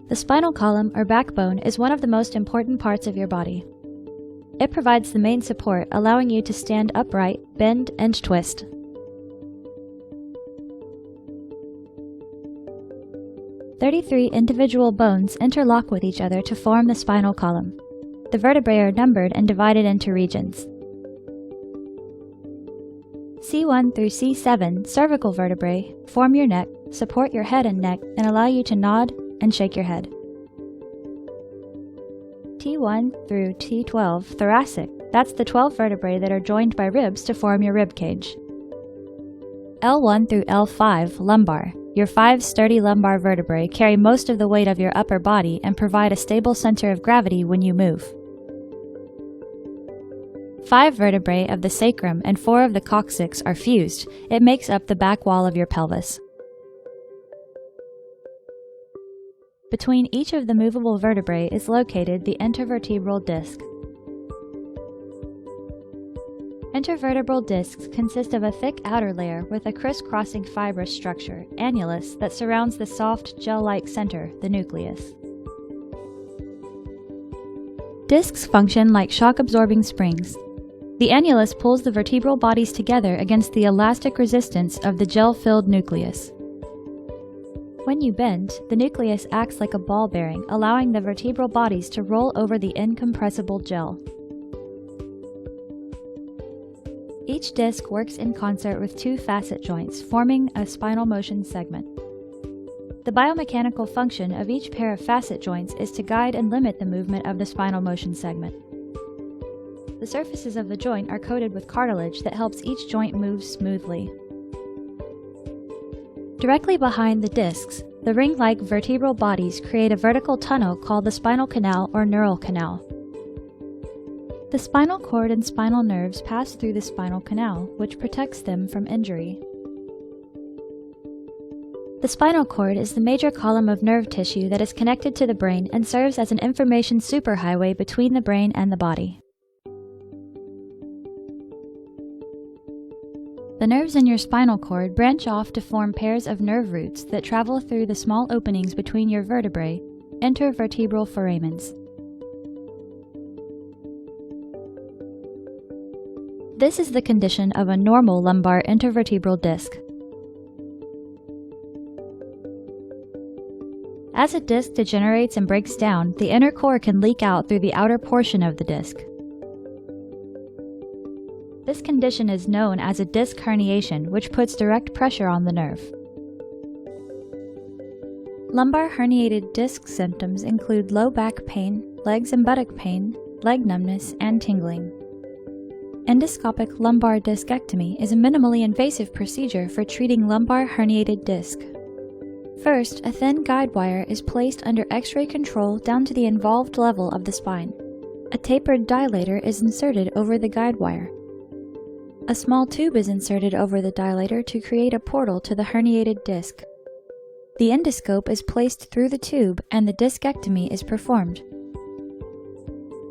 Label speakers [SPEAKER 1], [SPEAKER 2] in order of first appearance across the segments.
[SPEAKER 1] The spinal column, or backbone, is one of the most important parts of your body. It provides the main support, allowing you to stand upright, bend, and twist. "33 individual bones interlock with each other to form the spinal column. The vertebrae are numbered and divided into regions. C1 through C7 cervical vertebrae form your neck, support your head and neck, and allow you to nod and shake your head. T1 through T12 thoracic, that's the 12 vertebrae that are joined by ribs to form your rib cage. L1 through L5 lumbar, your 5 sturdy lumbar vertebrae carry most of the weight of your upper body and provide a stable center of gravity when you move. 5 vertebrae of the sacrum and 4 of the coccyx are fused. It makes up the back wall of your pelvis. Between each of the movable vertebrae is located the intervertebral disc. Intervertebral discs consist of a thick outer layer with a crisscrossing fibrous structure, annulus, that surrounds the soft, gel-like center, the nucleus. Discs function like shock-absorbing springs. The annulus pulls the vertebral bodies together against the elastic resistance of the gel-filled nucleus. When you bend, the nucleus acts like a ball bearing, allowing the vertebral bodies to roll over the incompressible gel. Each disc works in concert with 2 facet joints, forming a spinal motion segment. The biomechanical function of each pair of facet joints is to guide and limit the movement of the spinal motion segment. The surfaces of the joint are coated with cartilage that helps each joint move smoothly. Directly behind the discs, the ring-like vertebral bodies create a vertical tunnel called the spinal canal or neural canal. The spinal cord and spinal nerves pass through the spinal canal, which protects them from injury. The spinal cord is the major column of nerve tissue that is connected to the brain and serves as an information superhighway between the brain and the body. The nerves in your spinal cord branch off to form pairs of nerve roots that travel through the small openings between your vertebrae, intervertebral foramens. This is the condition of a normal lumbar intervertebral disc. As a disc degenerates and breaks down, the inner core can leak out through the outer portion of the disc. This condition is known as a disc herniation, which puts direct pressure on the nerve. Lumbar herniated disc symptoms include low back pain, legs and buttock pain, leg numbness, and tingling. Endoscopic lumbar discectomy is a minimally invasive procedure for treating lumbar herniated disc. First, a thin guide wire is placed under X-ray control down to the involved level of the spine. A tapered dilator is inserted over the guide wire. A small tube is inserted over the dilator to create a portal to the herniated disc. The endoscope is placed through the tube and the discectomy is performed.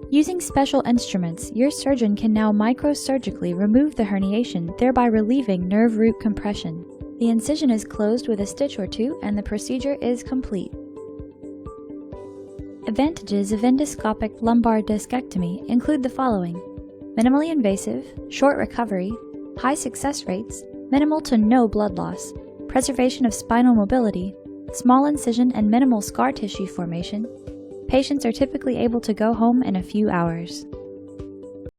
[SPEAKER 1] Using special instruments, your surgeon can now microsurgically remove the herniation, thereby relieving nerve root compression. The incision is closed with a stitch or 2 and the procedure is complete. Advantages of endoscopic lumbar discectomy include the following: minimally invasive, short recovery, high success rates, minimal to no blood loss, preservation of spinal mobility, small incision and minimal scar tissue formation. Patients are typically able to go home in a few hours.